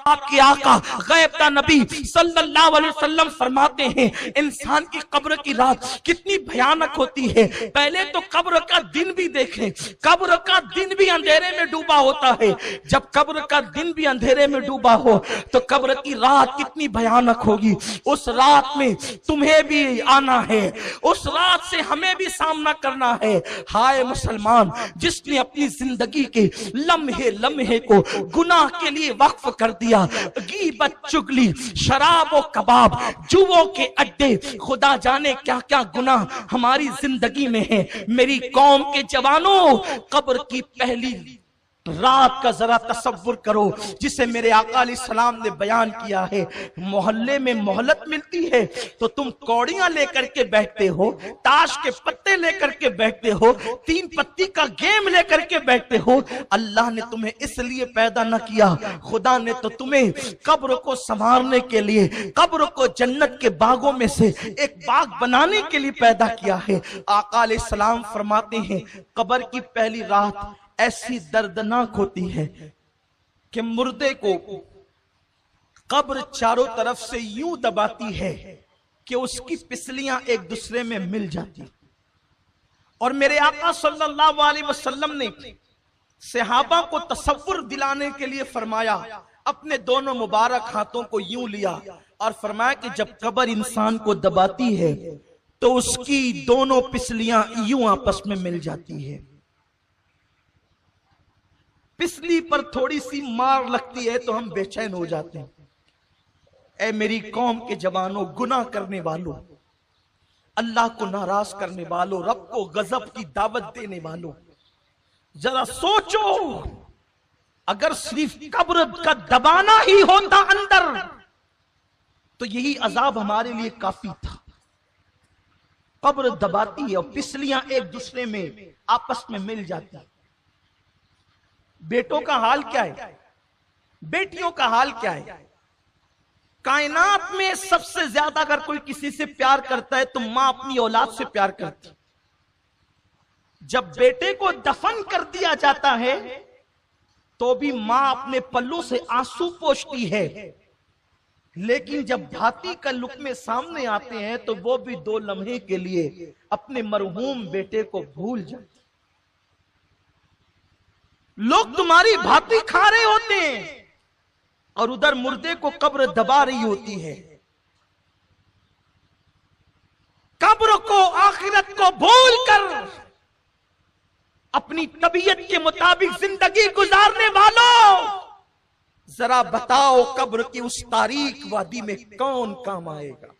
آپ کے آقا غیب دا نبی صلی اللہ علیہ وسلم فرماتے ہیں انسان کی قبر کی رات کتنی بھیانک ہوتی ہے. پہلے تو قبر کا دن بھی دیکھیں, قبر کا دن بھی اندھیرے میں ڈوبا ہوتا ہے. جب قبر کا دن بھی اندھیرے میں ڈوبا ہو تو قبر کی رات کتنی بھیانک ہوگی. اس رات میں تمہیں بھی آنا ہے, اس رات سے ہمیں بھی سامنا کرنا ہے. ہائے مسلمان, جس نے اپنی زندگی کے لمحے لمحے کو گناہ کے لیے وقف کر دیا, غیبت, چگلی, شراب و کباب, جوؤں کے اڈے, خدا جانے کیا کیا گناہ ہماری زندگی میں ہے. میری قوم کے جوانوں, قبر کی پہلی رات کا ذرا تصور کرو جسے میرے آقا علیہ السلام نے بیان کیا ہے. محلے میں مہلت ملتی ہے تو تم کوڑیاں لے کر کے بیٹھتے ہو, تاش کے پتے لے کر کے بیٹھتے ہو, 3 پتی کا گیم لے کر کے بیٹھتے ہو. اللہ نے تمہیں اس لیے پیدا نہ کیا, خدا نے تو تمہیں قبر کو سنوارنے کے لیے, قبر کو جنت کے باغوں میں سے ایک باغ بنانے کے لیے پیدا کیا ہے. آقا علیہ السلام فرماتے ہیں قبر کی پہلی رات ایسی دردناک ہوتی ہے کہ مردے کو قبر چاروں طرف سے یوں دباتی ہے کہ اس کی پسلیاں ایک دوسرے میں مل جاتی. اور میرے آقا صلی اللہ علیہ وسلم نے صحابہ کو تصور دلانے کے لیے فرمایا, اپنے دونوں مبارک ہاتھوں کو یوں لیا اور فرمایا کہ جب قبر انسان کو دباتی ہے تو اس کی دونوں پسلیاں یوں آپس میں مل جاتی ہے. پسلی پر تھوڑی سی مار لگتی ہے تو ہم بے چین ہو جاتے ہیں. اے میری قوم کے جوانوں, گناہ کرنے والوں, اللہ کو ناراض کرنے والوں, رب کو غضب کی دعوت دینے والوں, ذرا سوچو, اگر صرف قبر کا دبانا ہی ہوتا اندر تو یہی عذاب ہمارے لیے کافی تھا. قبر دباتی ہے اور پسلیاں ایک دوسرے میں آپس میں مل جاتی ہیں. بیٹوں کا حال کیا ہے, بیٹیوں کا حال کیا ہے؟ کائنات میں سب سے زیادہ اگر کوئی کسی سے پیار کرتا ہے تو ماں اپنی اولاد سے پیار کرتی. جب بیٹے کو دفن کر دیا جاتا ہے تو بھی ماں اپنے پلوں سے آنسو پوچھتی ہے, لیکن جب بھاتی کا لقمے سامنے آتے ہیں تو وہ بھی 2 لمحے کے لیے اپنے مرحوم بیٹے کو بھول جاتے. لوگ تمہاری بھاتی کھا رہے ہوتے ہیں اور ادھر مردے کو قبر دبا رہی ہوتی ہے. قبر کو, آخرت کو بھول کر اپنی طبیعت کے مطابق زندگی گزارنے والوں, ذرا بتاؤ قبر کی اس تاریک وادی میں کون کام آئے گا؟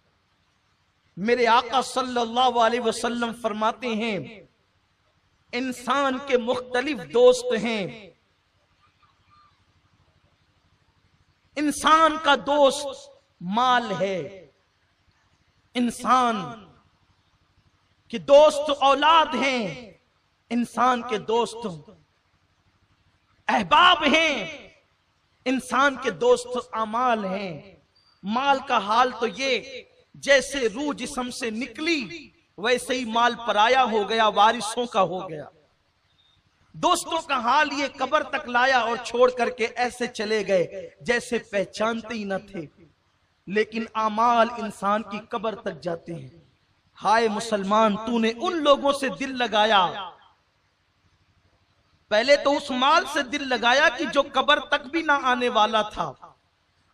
میرے آقا صلی اللہ علیہ وسلم فرماتے ہیں انسان کے مختلف دوست ہیں. انسان کا دوست مال ہے, انسان کے دوست اولاد ہیں, انسان کے دوست احباب ہیں, انسان کے دوست اعمال ہیں. مال کا حال تو یہ جیسے روح جسم سے نکلی ویسے ہی مال پرایا ہو گیا, وارثوں کا ہو گیا. دوستوں کا حال یہ قبر تک لایا اور چھوڑ کر کے ایسے چلے گئے جیسے پہچانتے ہی نہ تھے. لیکن اعمال انسان کی قبر تک جاتے ہیں. ہائے مسلمان, تو نے ان لوگوں سے دل لگایا, پہلے تو اس مال سے دل لگایا کہ جو قبر تک بھی نہ آنے والا تھا,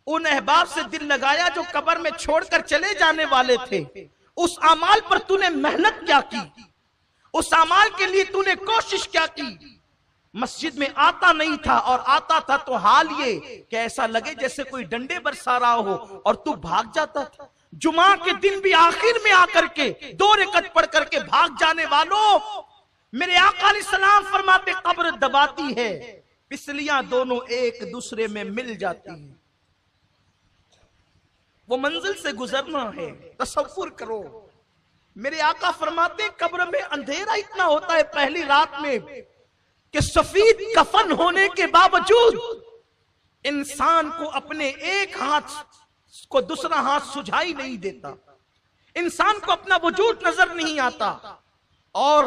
ان احباب سے دل لگایا جو قبر میں چھوڑ کر چلے جانے والے تھے. اس اعمال پر تو نے محنت کیا کی, اس اعمال کے لیے تو نے کوشش کیا کی. مسجد میں آتا نہیں تھا اور آتا تھا تو حال یہ کہ ایسا لگے جیسے کوئی ڈنڈے برسا رہا ہو اور تو بھاگ جاتا تھا. جمعہ کے دن بھی آخر میں آ کر کے 2 رکعت پڑھ کر کے بھاگ جانے والوں, میرے آقا علیہ السلام فرماتے قبر دباتی ہے, پسلیاں دونوں ایک دوسرے میں مل جاتی ہیں. وہ منزل سے گزرنا ہے, تصور کرو. میرے آقا فرماتے قبر میں اندھیرا اتنا ہوتا ہے پہلی رات میں کہ سفید کفن ہونے کے باوجود انسان کو اپنے ایک ہاتھ کو دوسرا ہاتھ سجھائی نہیں دیتا. انسان کو اپنا وجود نظر نہیں آتا, اور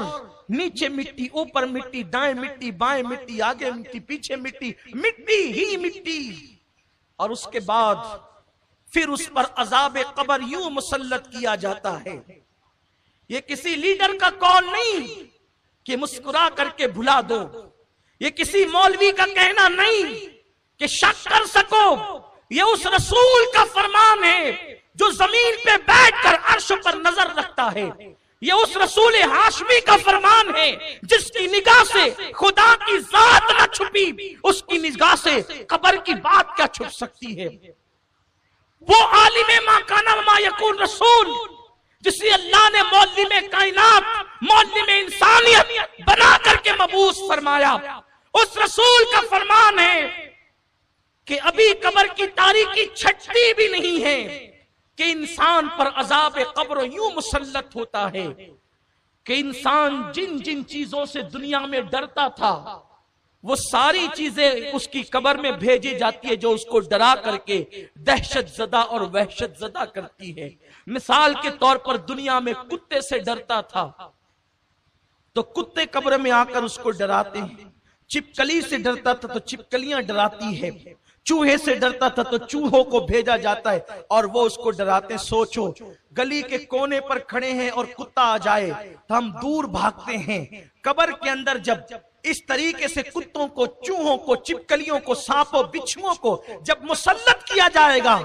نیچے مٹی, اوپر مٹی, دائیں مٹی, بائیں مٹی, آگے مٹی, پیچھے مٹی, مٹی ہی مٹی. اور اس کے بعد پھر اس پر عذاب قبر یوں مسلط کیا جاتا ہے. یہ کسی لیڈر کا قول نہیں کہ مسکرا کر کے بھلا دو، یہ کسی مولوی کا کہنا نہیں کہ شک کر سکو، یہ اس رسول کا فرمان ہے جو زمین پہ بیٹھ کر عرش پر نظر رکھتا ہے. یہ اس رسول ہاشمی کا فرمان ہے جس کی نگاہ سے خدا کی ذات نہ چھپی، اس کی نگاہ سے قبر کی بات کیا چھپ سکتی ہے. وہ عالم ما کان و ما یکون رسول جسے اللہ نے معلم کائنات، معلم انسانیت بنا کر کے مبعوث فرمایا، اس رسول کا فرمان ہے کہ ابھی قبر کی تاریکی چھٹتی بھی نہیں ہے کہ انسان پر عذاب قبر یوں مسلط ہوتا ہے کہ انسان جن جن چیزوں سے دنیا میں ڈرتا تھا وہ ساری چیزیں اس کی قبر میں بھیجی جاتی ہے جو اس کو ڈرا کر کے دہشت زدہ اور وحشت زدہ کرتی ہے. مثال کے طور پر دنیا میں کتے سے ڈرتا تھا تو کتے قبر میں آ کر اس کو ڈراتے ہیں، چپکلی سے ڈرتا تھا تو چپکلیاں ڈراتی ہے، چوہے سے ڈرتا تھا تو چوہوں کو بھیجا جاتا ہے اور وہ اس کو ڈراتے. سوچو گلی کے کونے پر کھڑے ہیں اور کتا آ جائے تو ہم دور بھاگتے ہیں. قبر کے اندر جب اس طریقے سے کتوں کو، چوہوں کو، چپکلیوں کو، سانپوں، بچھوؤں کو جب مسلط کیا جائے گا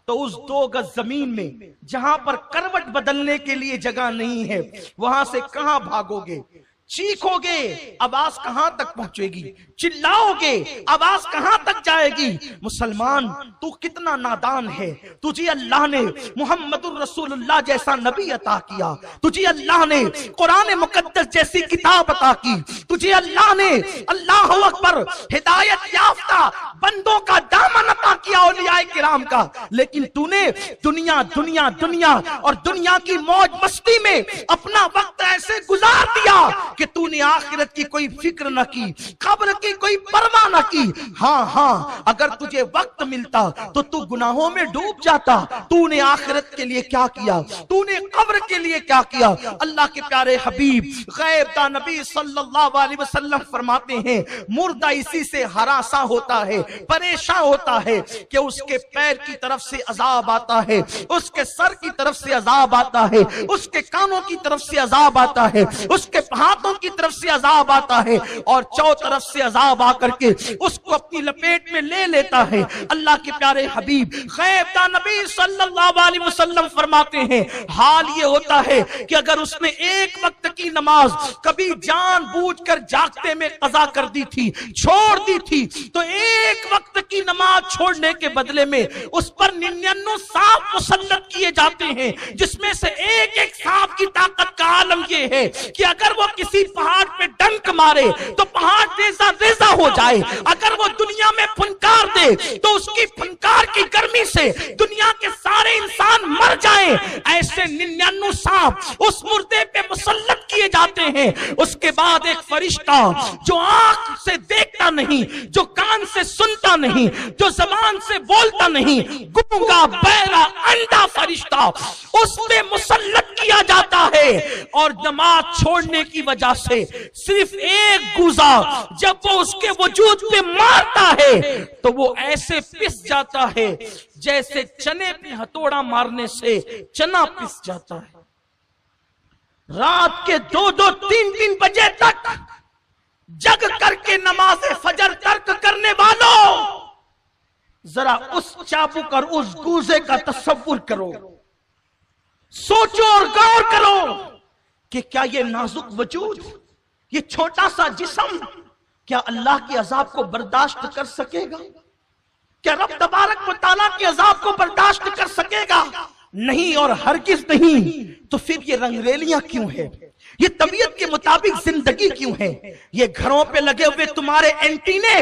تو اس 2 گز زمین میں جہاں پر کروٹ بدلنے کے لیے جگہ نہیں ہے وہاں سے کہاں بھاگو گے؟ چیخو گے آواز کہاں تک پہنچے گی؟ چلاؤ گے آواز کہاں تک جائے گی؟ مسلمان تو کتنا نادان ہے، تجھے اللہ نے محمد الرسول اللہ جیسا نبی عطا کیا، تجھے اللہ نے قرآن مقدس جیسی کتاب عطا کی، تجھے اللہ نے اللہ اکبر ہدایت یافتہ بندوں کا دامن عطا کیا اولیاء کرام کا، لیکن تو نے دنیا دنیا دنیا اور دنیا کی موج مستی میں اپنا وقت ایسے گزار دیا کہ تو نے آخرت کی کوئی فکر نہ کی، قبر کی کوئی پرواہ نہ کی. ہاں اگر تجھے وقت ملتا تو تو گناہوں میں ڈوب جاتا. تو نے آخرت کے لیے کیا کیا؟ تو نے قبر کے لیے کیا کیا؟ اللہ کے پیارے حبیب غیب دا نبی صلی اللہ علیہ وسلم فرماتے ہیں مردہ اسی سے ہراساں ہوتا ہے، پریشان ہوتا ہے کہ اس کے پیر کی طرف سے عذاب آتا ہے، اس کے سر کی طرف سے عذاب آتا ہے، اس کے کانوں کی طرف سے عذاب آتا ہے، اس کے ہاتھوں کی طرف سے عذاب آتا ہے اور چو طرف سے عذاب آ کر کے اس کو اپنی لپیٹ میں لے لیتا ہے. اللہ کے پیارے حبیب غیب دا نبی صلی اللہ علیہ وسلم فرماتے ہیں حال یہ ہوتا ہے کہ اگر اس نے ایک وقت کی نماز کبھی جان بوجھ کر جاگتے میں قضا کر دی تھی، چھوڑ دی تھی، تو ایک وقت کی نماز چھوڑنے کے بدلے میں اس پر 99 سانپ مسلط کیے جاتے ہیں، جس میں سے ایک ایک سانپ کی طاقت کا عالم یہ ہے کہ اگر وہ کسی پہاڑ پہ ڈنک مارے تو پہاڑ ریزہ ریزہ ہو جائے، اگر وہ دنیا میں پھنکار دے تو اس کی پھنکار کی گرمی سے دنیا کے سارے انسان مر جائیں. ایسے 99 سانپ اس مردے پہ مسلط کیے جاتے ہیں. اس کے بعد ایک فرشتہ جو آنکھ سے دیکھتا نہیں، جو کان سے سنتا نہیں، جو زبان سے بولتا نہیں، گونگا بہرا انڈا فرشتہ اس پہ مسلط کیا جاتا ہے اور نماز چھوڑنے کی وجہ سے صرف ایک گوزا جب وہ اس کے وجود پہ مارتا ہے تو وہ ایسے پس جاتا ہے جیسے چنے پہ ہتھوڑا مارنے سے چنا پس جاتا ہے. رات کے 2-3 بجے تک جگ کر کے نماز فجر ترک کرنے والوں ذرا اس چابک اور اس گوزے کا تصور کرو، سوچو اور غور کرو کہ کیا یہ نازک وجود، یہ چھوٹا سا جسم کیا اللہ کے عذاب کو برداشت کر سکے گا؟ کیا رب تبارک و تعالیٰ کے عذاب کو برداشت کر سکے گا؟ نہیں اور ہرگز نہیں. تو پھر یہ رنگریلیاں کیوں ہیں؟ یہ طبیعت کے مطابق زندگی کیوں ہے؟ یہ گھروں پہ لگے ہوئے تمہارے اینٹینے،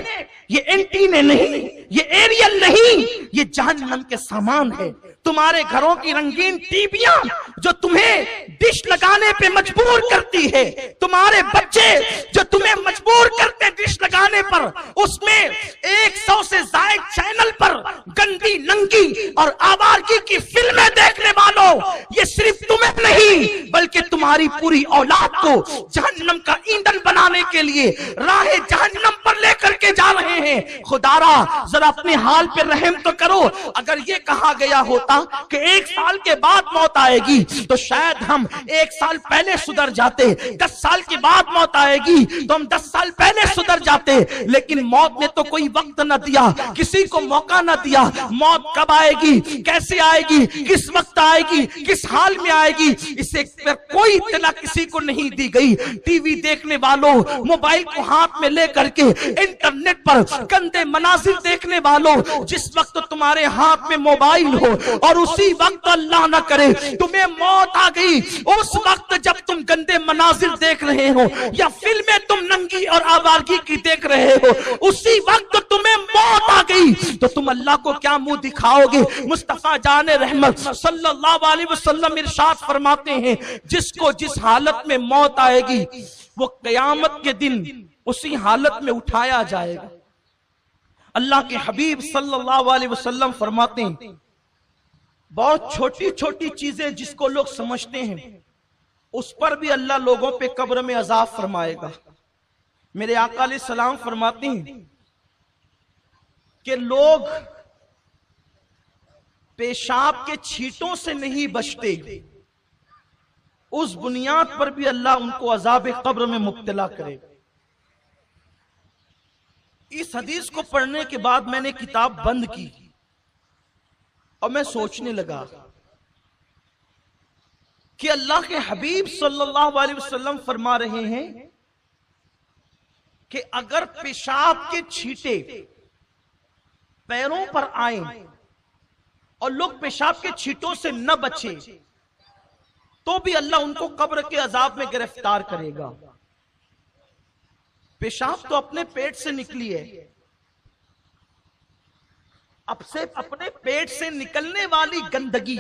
یہ اینٹینے نہیں، یہ ایریل نہیں، یہ جہنم کے سامان ہے. تمہارے گھروں کی رنگین ٹیویاں جو تمہیں ڈش لگانے پہ مجبور کرتی ہے، تمہارے بچے جو تمہیں مجبور کرتے ڈش لگانے پر، اس میں 100 سے زائد چینل پر گندی کی ننگی اور آوارگی کی فلمیں دیکھنے والوں، یہ صرف تمہیں نہیں بلکہ تمہاری پوری اولاد کو جہنم کا ایندھن بنانے کے لیے راہ جہنم پر لے کر کے جا رہے ہیں۔ خدا را ذرا اپنے حال پہ رحم تو کرو۔ اگر یہ کہا گیا ہوتا کہ 1 سال کے بعد موت آئے گی تو شاید ہم 1 سال پہلے سدھر جاتے، 10 سال کے بعد موت آئے گی تو ہم 10 سال پہلے سدھر جاتے، لیکن موت نے تو کوئی وقت نہ دیا، کسی کو موقع نہ دیا۔ موت کب آئے گی، کیسے آئے گی، کس وقت آئے گی، کس حال میں آئے گی، اسے پر کوئی اطلاع کسی کو نہیں دی گئی۔ ٹی وی دیکھنے والوں، موبائل کو ہاتھ میں لے کر کے انٹرنیٹ پر گندے مناظر دیکھنے والوں، جس وقت تمہارے ہاتھ میں موبائل ہو اور اسی وقت اللہ نہ کرے تمہیں موت آ گئی، اس وقت جب تم گندے مناظر دیکھ رہے ہو یا فلمیں تم ننگی اور آوارگی کی دیکھ رہے ہو، اسی وقت تمہیں موت آ گئی تو تم اللہ کو کیا منہ دکھاؤ گے؟ مصطفیٰ جان رحمت صلی اللہ علیہ وسلم ارشاد فرماتے ہیں، جس کو جس حالت میں موت آئے گی وہ قیامت کے دن اسی حالت میں اٹھایا جائے گا۔ اللہ کے حبیب صلی اللہ علیہ وسلم فرماتے ہیں، بہت چھوٹی چھوٹی چیزیں جس کو لوگ سمجھتے ہیں اس پر بھی اللہ لوگوں پہ قبر میں عذاب فرمائے گا۔ میرے آقا علیہ السلام فرماتے ہیں کہ لوگ پیشاب کے چھینٹوں سے نہیں بچتے، اس بنیاد پر بھی اللہ ان کو عذاب قبر میں مبتلا کرے گا۔ اس حدیث کو پڑھنے کے بعد میں نے کتاب بند کی اور میں سوچنے لگا کہ اللہ کے حبیب صلی اللہ علیہ وسلم فرما رہے ہیں کہ اگر پیشاب کے چھینٹے پیروں پر آئیں اور لوگ پیشاب کے چھینٹوں سے نہ بچے تو بھی اللہ ان کو قبر کے عذاب میں گرفتار کرے گا۔ پیشاب تو اپنے پیٹ سے نکلی ہے، اب سے اپنے پیٹ سے نکلنے والی گندگی،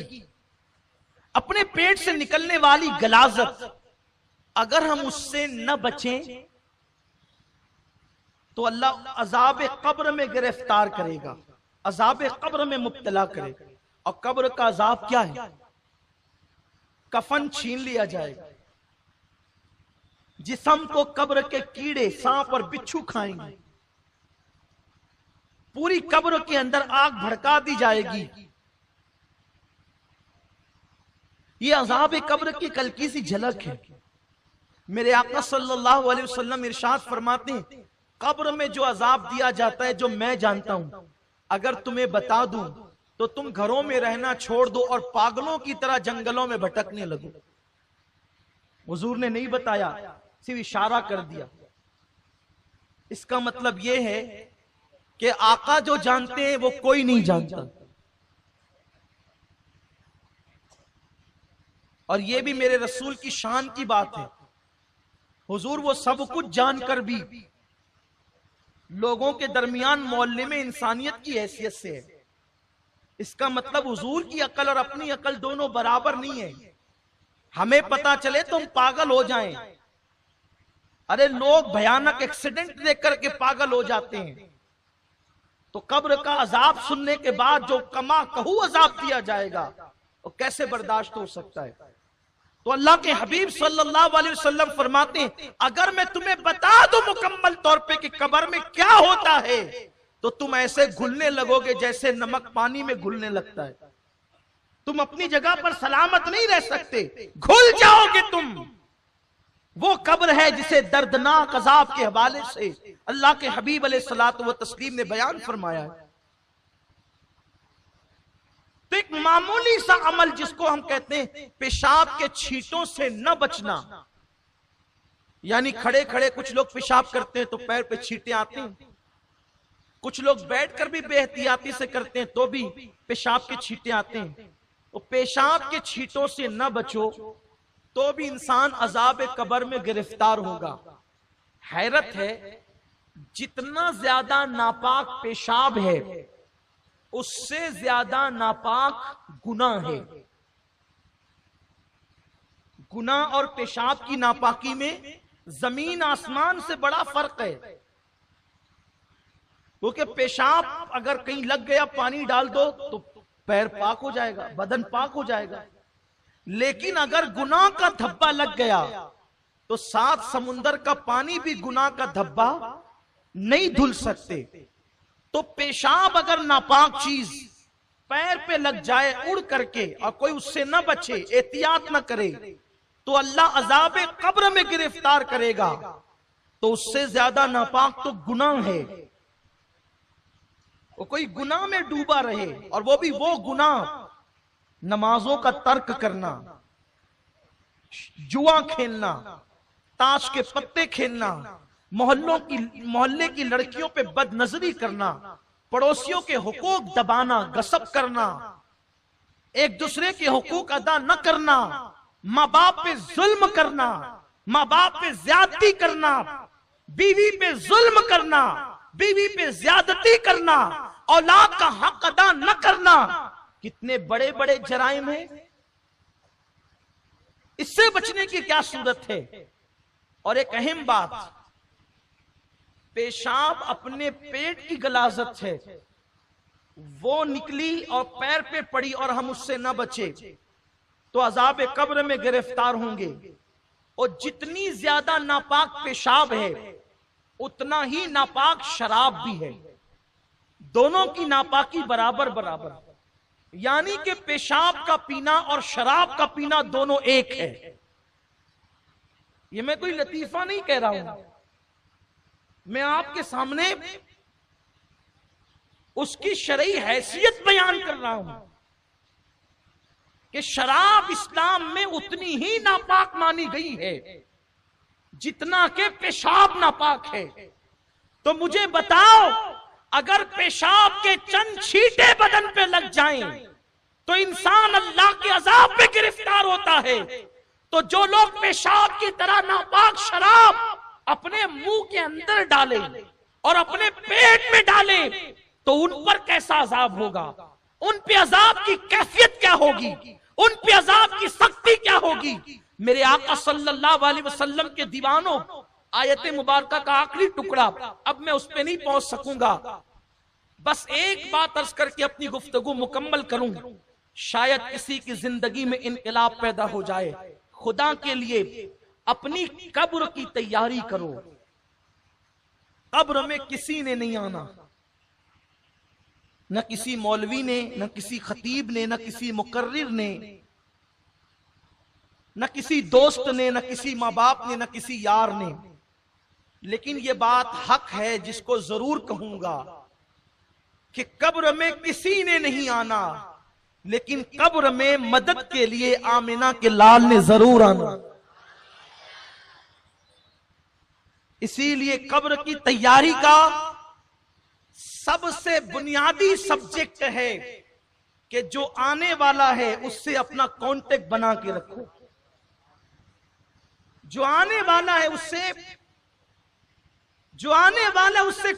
اپنے پیٹ سے نکلنے والی غلاظت، اگر ہم اس سے نہ بچیں تو اللہ عذاب قبر میں گرفتار کرے گا، عذاب قبر میں مبتلا کرے گا۔ اور قبر کا عذاب کیا ہے؟ کفن چھین لیا جائے گا، جسم کو قبر کے کیڑے، سانپ اور بچھو کھائیں گے، پوری قبر کے اندر آگ بھڑکا دی جائے گی۔ یہ عذاب قبر کی کلکی سی جھلک ہے۔ میرے آقا صلی اللہ علیہ وسلم ارشاد فرماتے ہیں، قبر میں جو عذاب دیا جاتا ہے جو میں جانتا ہوں، اگر تمہیں بتا دوں تو تم گھروں میں رہنا چھوڑ دو اور پاگلوں کی طرح جنگلوں میں بھٹکنے لگو۔ حضور نے نہیں بتایا، صرف اشارہ کر دیا۔ اس کا مطلب یہ ہے کہ آقا جو جانتے ہیں وہ کوئی نہیں جانتا، اور یہ بھی میرے رسول کی شان کی بات ہے۔ حضور وہ سب کچھ جان کر بھی لوگوں کے درمیان محلے میں انسانیت کی حیثیت سے ہے۔ اس کا مطلب حضور کی عقل اور اپنی عقل دونوں برابر نہیں ہے۔ ہمیں پتا چلے تو ہم پاگل ہو جائیں، ارے لوگ بھیانک ایکسیڈنٹ دیکھ کر کے پاگل ہو جاتے ہیں، تو قبر کا عذاب سننے کے بعد جو کما کہو عذاب دیا جائے گا وہ کیسے برداشت ہو سکتا ہے؟ تو اللہ کے حبیب صلی اللہ علیہ وسلم فرماتے ہیں، اگر میں تمہیں بتا دوں مکمل طور پہ کہ قبر میں کیا ہوتا ہے تو تم ایسے گھلنے لگو گے جیسے نمک پانی میں گھلنے لگتا ہے۔ تم اپنی جگہ پر سلامت نہیں رہ سکتے، گھل جاؤ گے تم۔ وہ قبر ہے جسے دردناک عذاب کے حوالے سے اللہ کے حبیب علیہ الصلوۃ والتسلیم نے بیان فرمایا ہے۔ تو ایک معمولی سا عمل جس کو ہم کہتے ہیں پیشاب کے چھینٹوں سے نہ بچنا، یعنی کھڑے کھڑے کچھ لوگ پیشاب کرتے ہیں تو پیر پہ چھینٹے آتے ہیں، کچھ لوگ بیٹھ کر بھی بے احتیاطی سے کرتے ہیں تو بھی پیشاب کے چھینٹے آتے ہیں۔ تو پیشاب کے چھینٹوں سے نہ بچو تو بھی انسان عذاب قبر میں گرفتار ہوگا۔ حیرت ہے، جتنا زیادہ ناپاک پیشاب ہے اس سے زیادہ ناپاک گناہ ہے۔ گناہ اور پیشاب کی ناپاکی میں زمین آسمان سے بڑا فرق ہے۔ کیونکہ پیشاب اگر کہیں لگ گیا پانی ڈال دو تو پیر پاک ہو جائے گا، بدن پاک ہو جائے گا، لیکن اگر گناہ کا دھبا لگ گیا تو 7 سمندر کا پانی بھی گناہ کا دھبا نہیں دھل سکتے۔ تو پیشاب اگر ناپاک چیز پیر پہ لگ جائے اڑ کر کے اور کوئی اس سے نہ بچے، احتیاط نہ کرے، تو اللہ عذاب قبر میں گرفتار کرے گا۔ تو اس سے زیادہ ناپاک تو گناہ ہے۔ وہ کوئی گناہ میں ڈوبا رہے، اور وہ بھی وہ گناہ نمازوں کا ترک کرنا، جوا کھیلنا، تاش کے پتے کھیلنا، محلے کی لڑکیوں پہ بد نظری کرنا، پڑوسیوں کے حقوق دبانا، غصب کرنا، ایک دوسرے کے حقوق ادا نہ کرنا، ماں باپ پہ ظلم کرنا، ماں باپ پہ زیادتی کرنا، بیوی پہ ظلم کرنا، بیوی پہ زیادتی کرنا، اولاد کا حق ادا نہ کرنا، کتنے بڑے بڑے جرائم ہیں۔ اس سے بچنے کی کیا صورت ہے؟ اور ایک اہم بات، پیشاب اپنے پیٹ کی غلاظت ہے، وہ نکلی اور پیر پہ پڑی اور ہم اس سے نہ بچے تو عذاب قبر میں گرفتار ہوں گے۔ اور جتنی زیادہ ناپاک پیشاب ہے اتنا ہی ناپاک شراب بھی ہے، دونوں کی ناپاکی برابر برابر، یعنی کہ پیشاب کا پینا اور شراب کا پینا دونوں ایک ہے۔ یہ میں کوئی لطیفہ نہیں کہہ رہا ہوں، میں آپ کے سامنے اس کی شرعی حیثیت بیان کر رہا ہوں کہ شراب اسلام میں اتنی ہی ناپاک مانی گئی ہے جتنا کہ پیشاب ناپاک ہے۔ تو مجھے بتاؤ، اگر پیشاب کے چند چھینٹے بدن پہ لگ جائیں تو انسان اللہ کے عذاب میں گرفتار ہوتا ہے، تو جو لوگ پیشاب کی طرح ناپاک شراب اپنے منہ کے اندر ڈالیں اور اپنے پیٹ میں ڈالیں تو ان پر کیسا عذاب ہوگا؟ ان پہ عذاب کی کیفیت کیا ہوگی؟ ان پہ عذاب کی سختی کیا ہوگی؟ میرے آقا صلی اللہ علیہ وسلم کے دیوانوں، آیت مبارکہ کا آخری ٹکڑا، اب میں اس پہ نہیں پہنچ سکوں گا، بس ایک بات عرض کر کے اپنی گفتگو مکمل کروں، شاید کسی کی زندگی میں انقلاب پیدا ہو جائے۔ خدا کے لیے اپنی قبر کی تیاری کرو، قبر میں کسی نے نہیں آنا، نہ کسی مولوی نے، نہ کسی خطیب نے، نہ کسی مقرر نے، نہ کسی دوست نے، نہ کسی ماں باپ نے، نہ کسی یار نے، لیکن یہ بات حق ہے جس کو ضرور کہوں گا کہ قبر میں کسی نے نہیں آنا، لیکن قبر میں مدد کے لیے آمنہ کے لال نے ضرور آنا۔ اسی لیے قبر کی تیاری کا سب سے بنیادی سبجیکٹ ہے کہ جو آنے والا ہے اس سے اپنا کانٹیکٹ بنا کے رکھو، جو آنے والا ہے اس سے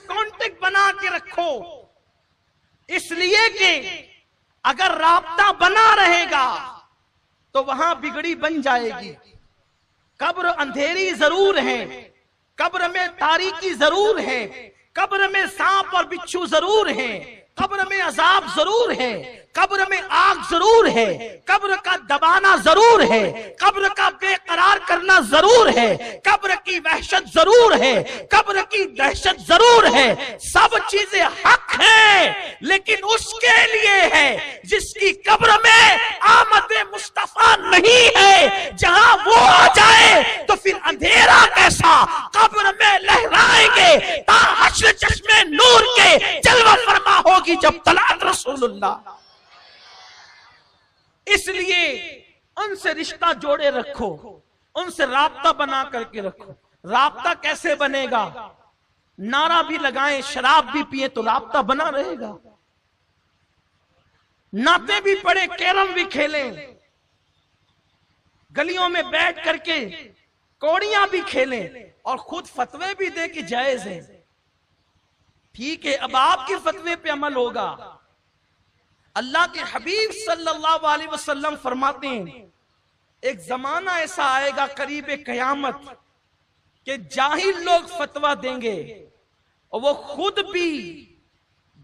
کانٹیکٹ بنا کے رکھو، اس لیے کہ اگر رابطہ بنا رہے گا تو وہاں بگڑی بن جائے گی۔ قبر اندھیری ضرور ہے، قبر میں تاریکی ضرور ہے، قبر میں سانپ اور بچھو ضرور ہیں، قبر میں عذاب ضرور ہے، قبر میں آگ ضرور ہے، قبر کا دبانا ضرور ہے، قبر کا بے قرار کرنا ضرور ہے، قبر کی وحشت ضرور ہے، قبر کی دہشت ضرور ہے، سب چیزیں حق ہیں، لیکن اس کے لیے ہے جس کی قبر میں آمد مصطفیٰ نہیں ہے۔ جہاں وہ آ جائے تو پھر اندھیرا کیسا قبر میں لہرائیں گے تا حشر چشمے نور کے جلوہ فرما ہوگی جب طلعت رسول اللہ۔ اس لیے ان سے رشتہ جوڑے رکھو، ان سے رابطہ بنا کر کے رکھو۔ رابطہ کیسے بنے گا؟ نعرہ بھی لگائیں، شراب بھی پیئیں تو رابطہ بنا رہے گا، نعتیں بھی پڑھیں، کیرم بھی کھیلیں، گلیوں میں بیٹھ کر کے کوڑیاں بھی کھیلیں اور خود فتوے بھی دے کہ جائز ہے، ٹھیک ہے، اب آپ کے فتوے پہ عمل ہوگا۔ اللہ کے حبیب صلی اللہ علیہ وسلم فرماتے ہیں ایک زمانہ ایسا آئے گا قریب قیامت کہ جاہل لوگ فتویٰ دیں گے اور وہ خود بھی